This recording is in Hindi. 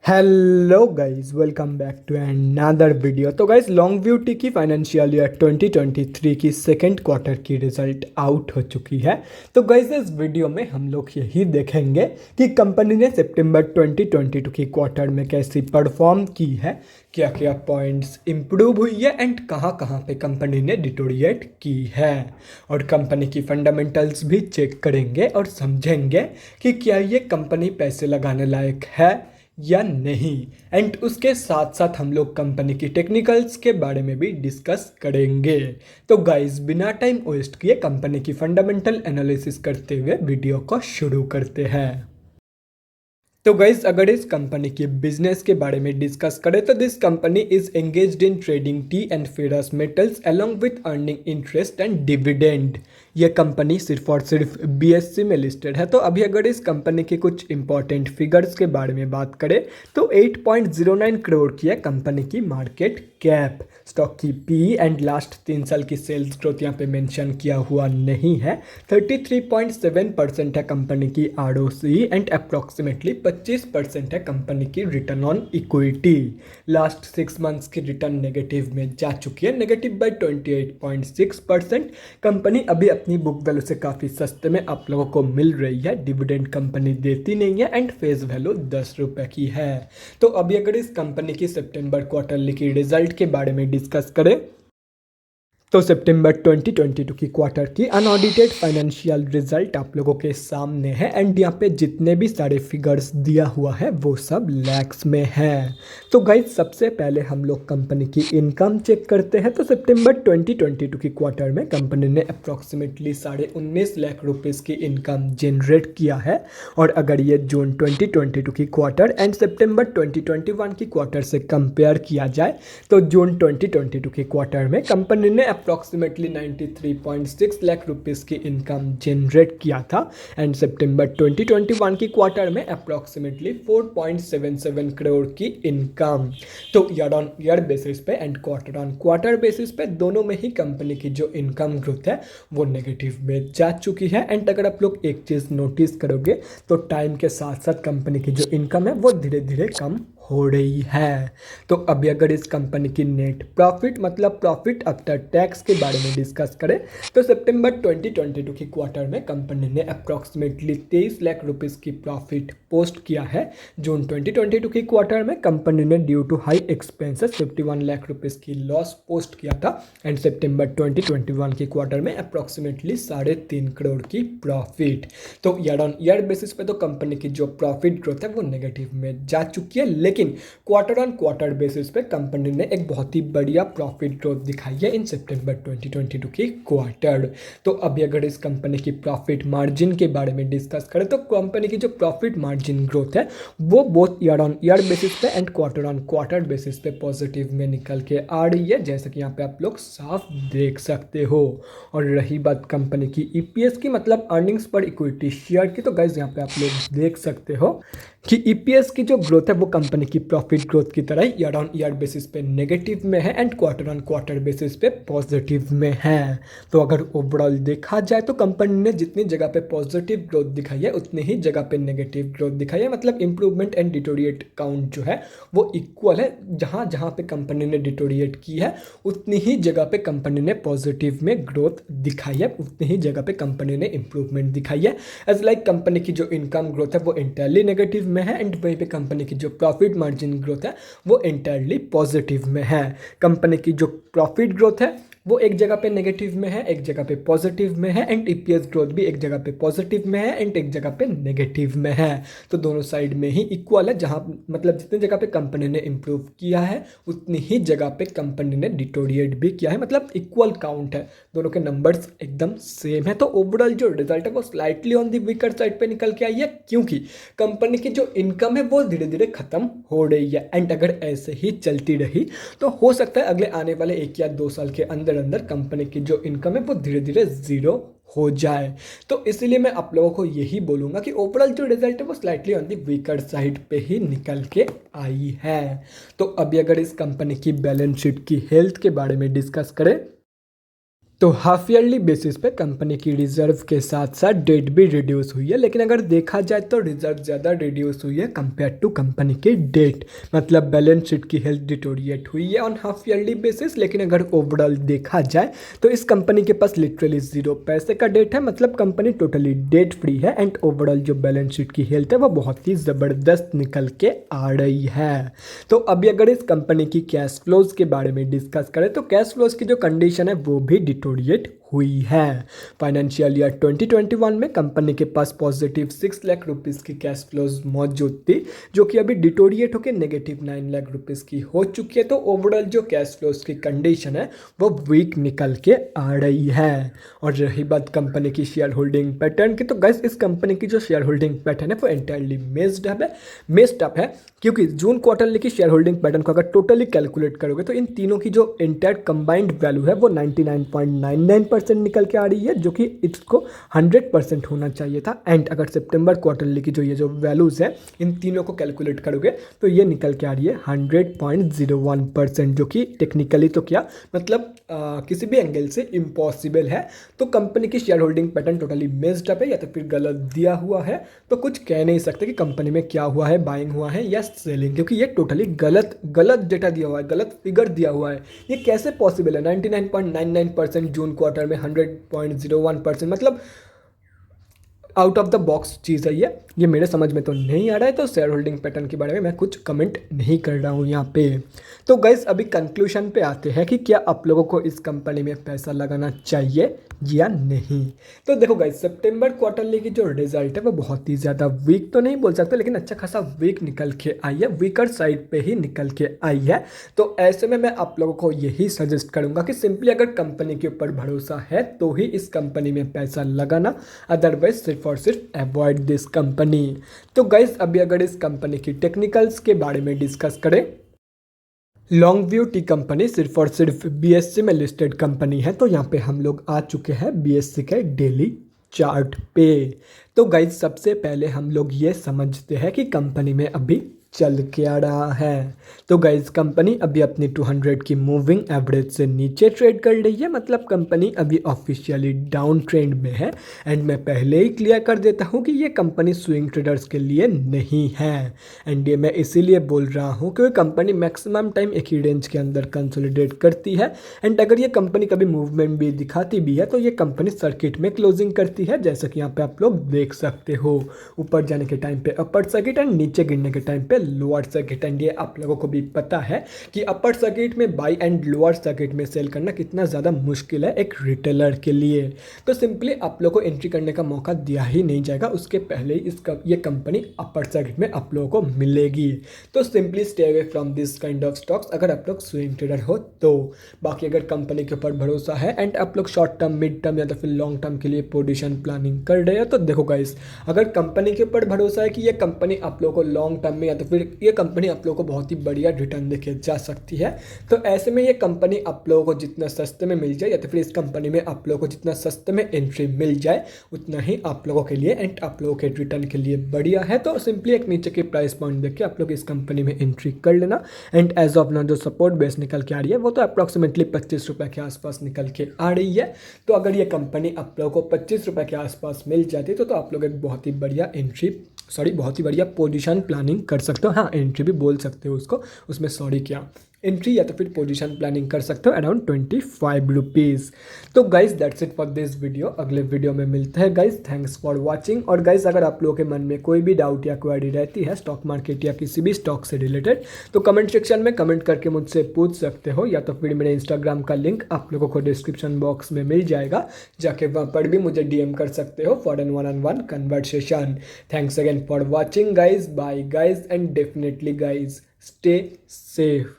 Hello guys, welcome back to another video. तो गाइस, लॉन्ग व्यू टी की फाइनेंशियल ईयर 2023 की सेकेंड क्वार्टर की रिजल्ट आउट हो चुकी है। तो गाइस, इस वीडियो में हम लोग यही देखेंगे कि कंपनी ने सितंबर 2022 की क्वार्टर में कैसी परफॉर्म की है, क्या क्या पॉइंट्स इंप्रूव हुई है एंड कहाँ कहाँ पे कंपनी ने डिटोरिएट की है। और कंपनी की फंडामेंटल्स भी चेक करेंगे और समझेंगे कि क्या ये कंपनी पैसे लगाने लायक है या नहीं। एंड उसके साथ साथ हम लोग कंपनी की टेक्निकल्स के बारे में भी डिस्कस करेंगे। तो गाइस, बिना टाइम वेस्ट किए कंपनी की फंडामेंटल एनालिसिस करते हुए वीडियो को शुरू करते हैं। तो गाइस, अगर इस कंपनी के बिजनेस के बारे में डिस्कस करें तो this company is engaged in trading T and ferrous metals along with earning interest and dividend. ये कंपनी सिर्फ और सिर्फ बीएससी में लिस्टेड है। तो अभी अगर इस कंपनी के कुछ इंपॉर्टेंट फिगर्स के बारे में बात करें तो 8.09 करोड़ की है कंपनी की मार्केट कैप। स्टॉक की पी एंड लास्ट 3 साल की सेल्स ग्रोथ यहाँ पे मेंशन किया हुआ नहीं है। 33.7% है कंपनी की आरओसी एंड अप्रोक्सीमेटली 25% है कंपनी की return on equity. Last 6 months की रिटर्न नेगेटिव में जा चुकी है, नेगेटिव बाय 28.6%। कंपनी अभी अपनी बुक वैल्यू से काफ़ी सस्ते में आप लोगों को मिल रही है। डिविडेंड कंपनी देती नहीं है एंड फेस वैल्यू 10 रुपये की है। तो अभी अगर इस कंपनी की सितंबर क्वार्टरली की रिजल्ट के बारे में डिस्कस करें तो सितंबर 2022 की क्वार्टर की अनऑडिटेड फाइनेंशियल रिजल्ट आप लोगों के सामने है एंड यहाँ पे जितने भी सारे फिगर्स दिया हुआ है वो सब लैक्स में है। तो गाइस, सबसे पहले हम लोग कंपनी की इनकम चेक करते हैं। तो सितंबर 2022 की क्वार्टर में कंपनी ने अप्रॉक्सीमेटली 19.5 लाख रुपीज़ की इनकम जनरेट किया है। और अगर ये जून 2022 की क्वार्टर एंड सितंबर 2021 की क्वार्टर से कंपेयर किया जाए तो जून 2022 की क्वार्टर में कंपनी ने अप्रॉक्सीमेटली 93.6 लाख रुपीस की इनकम जनरेट किया था एंड सितंबर 2021 की क्वार्टर में अप्रॉक्सीमेटली 4.77 करोड़ की इनकम। तो ईयर ऑन ईयर बेसिस पे and quarter on quarter basis पे दोनों में ही कंपनी की जो इनकम ग्रोथ है वो नेगेटिव में जा चुकी है। एंड अगर आप लोग एक चीज़ नोटिस करोगे तो टाइम के साथ साथ कंपनी की जो इनकम है वो धीरे धीरे कम हो रही है। तो अभी अगर इस कंपनी की नेट प्रॉफिट मतलब प्रॉफिट आफ्टर टैक्स के बारे में डिस्कस करें तो सितंबर 2022 की क्वार्टर में कंपनी ने अप्रॉक्सीमेटली 23 लाख रुपीस की प्रॉफिट पोस्ट किया है। जून 2022 की क्वार्टर में कंपनी ने due to high expenses 51 lakh rupees की लॉस पोस्ट किया था एंड सितंबर 2021 की क्वार्टर में अप्रॉक्सीमेटली 3.5 करोड़ की प्रॉफिट। तो ईयर ऑन ईयर बेसिस पे तो कंपनी की जो प्रॉफिट ग्रोथ है वो नेगेटिव में जा चुकी है, लेकिन क्वार्टर ऑन क्वार्टर बेसिस पे कंपनी ने एक बहुत ही बढ़िया प्रॉफिट ग्रोथ दिखाई है इन सितंबर 2022 की क्वार्टर। तो अभी अगर इस कंपनी की प्रॉफिट मार्जिन के बारे में डिस्कस करें तो कंपनी की जो प्रॉफिट मार्जिन ग्रोथ है वो both year on year basis पे and quarter on quarter basis पे पॉजिटिव में निकल के आ रही है, जैसे कि यहाँ पे आप लोग साफ देख सकते हो। और रही बात कंपनी की ईपीएस की मतलब अर्निंग्स पर इक्विटी शेयर की, तो गाइस यहाँ पे आप लोग देख सकते हो कि ईपीएस की जो ग्रोथ है वो कंपनी की प्रॉफिट ग्रोथ की तरह ईयर ऑन ईयर बेसिस पे नेगेटिव में है and quarter on quarter basis पे पॉजिटिव में है। तो अगर ओवरऑल देखा जाए तो कंपनी ने जितनी जगह पे पॉजिटिव ग्रोथ दिखाई है उतनी ही जगह पे नेगेटिव ग्रोथ दिखाई है, मतलब इंप्रूवमेंट एंड डिटोरिएट काउंट जो है वो इक्वल है। जहाँ जहाँ पे कंपनी ने डिटोरिएट की है उतनी ही जगह पे कंपनी ने पॉजिटिव में ग्रोथ दिखाई है, उतनी ही जगह पे कंपनी ने इंप्रूवमेंट दिखाई है। एज लाइक कंपनी की जो इनकम ग्रोथ है वो इंटायरली नेगेटिव में है एंड वहीं पे कंपनी की जो प्रॉफिट मार्जिन ग्रोथ है वो इंटायरली पॉजिटिव में है। कंपनी की जो प्रॉफिट ग्रोथ है वो एक जगह पे नेगेटिव में है, एक जगह पे पॉजिटिव में है एंड ईपीएस ग्रोथ भी एक जगह पे पॉजिटिव में है एंड एक जगह पे नेगेटिव में है। तो दोनों साइड में ही इक्वल है, जहाँ मतलब जितनी जगह पे कंपनी ने इम्प्रूव किया है उतनी ही जगह पे कंपनी ने डिटोरिएट भी किया है, मतलब इक्वल काउंट है, दोनों के नंबर्स एकदम सेम है। तो ओवरऑल जो रिजल्ट है वो slightly on the weaker side पे निकल के आई है, क्योंकि कंपनी की जो इनकम है वो धीरे धीरे खत्म हो रही है एंड अगर ऐसे ही चलती रही तो हो सकता है अगले आने वाले 1 या 2 साल के अंदर अंदर कंपनी की जो इनकम है वो धीरे धीरे जीरो हो जाए। तो इसीलिए मैं आप लोगों को यही बोलूंगा कि ओवरऑल जो रिजल्ट है वो slightly on the weaker side पे ही निकल के आई है। तो अभी अगर इस कंपनी की बैलेंस शीट की हेल्थ के बारे में डिस्कस करें तो हाफ ईयरली बेसिस पे कंपनी की रिजर्व के साथ साथ डेट भी रिड्यूस हुई है, लेकिन अगर देखा जाए तो रिजर्व ज़्यादा रिड्यूस हुई है कंपेयर टू कंपनी की डेट। मतलब बैलेंस शीट की हेल्थ डिटोरिएट हुई है ऑन हाफ ईयरली बेसिस, लेकिन अगर ओवरऑल देखा जाए तो इस कंपनी के पास लिटरली 0 पैसे का डेट है। मतलब कंपनी टोटली डेट फ्री है एंड ओवरऑल जो बैलेंस शीट की हेल्थ है वो बहुत ही ज़बरदस्त निकल के आ रही है। तो अभी अगर इस कंपनी की कैश फ्लोज के बारे में डिस्कस करें तो कैश फ्लोज की जो कंडीशन है वो भी डिटोरिएट हुई है। फाइनेंशियल ईयर 2021 में कंपनी के पास पॉजिटिव 6 लाख रुपीस की कैश फ्लोज मौजूद थी, जो कि अभी डिटोरिएट होकर नेगेटिव 9 लाख रुपीस की हो चुकी है। तो ओवरऑल जो कैश फ्लोज की कंडीशन है वो वीक निकल के आ रही है। और रही बात कंपनी की शेयर होल्डिंग पैटर्न की, तो गाइस इस कंपनी की जो शेयर होल्डिंग पैटर्न है वो एंटायरली मेस्ड अप है, क्योंकि जून क्वार्टरली की शेयर होल्डिंग पैटर्न को अगर टोटली कैलकुलेट करोगे तो इन तीनों की जो इंटायर कंबाइंड वैल्यू है वो 99.99% निकल के आ रही है, जो कि इसको 100% होना चाहिए था। एंड अगर सितंबर क्वार्टरली की ये जो वैल्यूज़ है इन तीनों को कैलकुलेट करोगे तो ये निकल के आ रही है 100.01%, जो कि टेक्निकली तो क्या मतलब किसी भी एंगल से इम्पॉसिबल है। तो कंपनी की share holding pattern totally missed up है या तो फिर गलत दिया हुआ है। तो कुछ कह नहीं सकते कि कंपनी में क्या हुआ है, बाइंग हुआ है या सेलिंग, क्योंकि ये टोटली गलत डेटा दिया हुआ है, गलत फिगर दिया हुआ है। ये कैसे पॉसिबल है? 99.99% जून क्वार्टर में 100.01%, मतलब आउट ऑफ द बॉक्स चीज़ है ये मेरे समझ में तो नहीं आ रहा है। तो शेयर होल्डिंग पैटर्न के बारे में मैं कुछ कमेंट नहीं कर रहा हूँ यहाँ पे। तो गाइस अभी कंक्लूजन पे आते हैं कि क्या आप लोगों को इस कंपनी में पैसा लगाना चाहिए या नहीं। तो देखो गाइस, सितंबर क्वार्टरली की जो रिजल्ट है वो बहुत ही ज़्यादा वीक तो नहीं बोल सकते, लेकिन अच्छा खासा वीक निकल के आई है, वीकर साइड पे ही निकल के आई है। तो ऐसे में मैं आप लोगों को यही सजेस्ट करूंगा कि सिंपली अगर कंपनी के ऊपर भरोसा है तो ही इस कंपनी में पैसा लगाना, अदरवाइज सिर्फ और सिर्फ अवॉइड दिस कंपनी। तो गाइस अभी अगर इस कंपनी की टेक्निकल्स के बारे में डिस्कस करें, लॉन्ग व्यू टी कंपनी सिर्फ और सिर्फ बीएससी में लिस्टेड कंपनी है। तो यहाँ पे हम लोग आ चुके हैं बीएससी के डेली चार्ट पे। तो गाइज सबसे पहले हम लोग ये समझते हैं कि कंपनी में अभी चल क्या रहा है। तो गाइज कंपनी अभी अपनी 200 की मूविंग एवरेज से नीचे ट्रेड कर रही है, मतलब कंपनी अभी ऑफिशियली डाउन ट्रेंड में है। एंड मैं पहले ही क्लियर कर देता हूँ कि ये कंपनी स्विंग ट्रेडर्स के लिए नहीं है। एंड ये मैं इसीलिए बोल रहा हूँ क्योंकि कंपनी मैक्सिमम टाइम एक ही रेंज के अंदर कंसोलिडेट करती है। एंड अगर ये कंपनी कभी मूवमेंट भी दिखाती भी है तो ये कंपनी सर्किट में क्लोजिंग करती है, जैसा कि यहाँ पे आप लोग देख सकते हो। ऊपर जाने के टाइम पे अपर सर्किट एंड नीचे गिरने के टाइम पे लोअर सर्किट। एंड ये आप लोगों को भी पता है कि अपर सर्किट में बाई एंड लोअर सर्किट में सेल करना कितना ज़्यादा मुश्किल है एक रिटेलर के लिए। तो सिंपली आप लोगों को एंट्री करने का मौका दिया ही नहीं जाएगा, उसके पहले ही ये कंपनी अपर सर्किट में आप लोगों को मिलेगी। तो simply stay away from this kind of stocks अगर आप लोग स्विंग ट्रेडर हो तो। बाकी अगर कंपनी के ऊपर भरोसा है एंड आप लोग शॉर्ट टर्म, मिड टर्म या तो फिर लॉन्ग टर्म के लिए पोजीशन प्लानिंग कर रहे हो तो देखो गाइस, अगर कंपनी के ऊपर भरोसा है कि ये कंपनी आप लोगों को लॉन्ग टर्म में या तो फिर ये कंपनी आप लोगों को बहुत ही बढ़िया रिटर्न देके जा सकती है, तो ऐसे में ये कंपनी आप लोगों को जितना सस्ते में मिल जाए या तो फिर इस कंपनी में आप लोगों को जितना सस्ते में एंट्री मिल जाए उतना ही आप लोगों के लिए एंड आप लोगों के रिटर्न के लिए बढ़िया है। तो सिंपली एक नीचे के प्राइस पॉइंट देख के आप लोग इस कंपनी में एंट्री कर लेना। एंड एज ऑफ नाउ जो सपोर्ट बेस निकल के आ रही है वो तो अप्रॉक्सीमेटली 25 रुपये के आसपास निकल के आ रही है। तो अगर ये कंपनी आप लोगों को 25 रुपये के आसपास मिल जाती तो आप लोग एक बहुत ही बढ़िया पोजीशन प्लानिंग कर सकते हो। हाँ, एंट्री भी बोल सकते हो उसको, उसमें सॉरी क्या एंट्री या तो फिर पोजीशन प्लानिंग कर सकते हो अराउंड 25 रुपीज़। तो guys that's it for this video. अगले वीडियो में मिलते हैं गाइज। Thanks for watching. और गाइज अगर आप लोगों के मन में कोई भी डाउट या क्वेरी रहती है स्टॉक मार्केट या किसी भी स्टॉक से रिलेटेड तो कमेंट सेक्शन में कमेंट करके मुझसे पूछ सकते हो, या तो फिर मेरे इंस्टाग्राम का लिंक आप लोगों को डिस्क्रिप्शन बॉक्स में मिल जाएगा, जाके वहाँ पर भी मुझे DM कर सकते हो for an 1-on-1 conversation. Thanks again for watching guys, bye guys and definitely guys stay safe.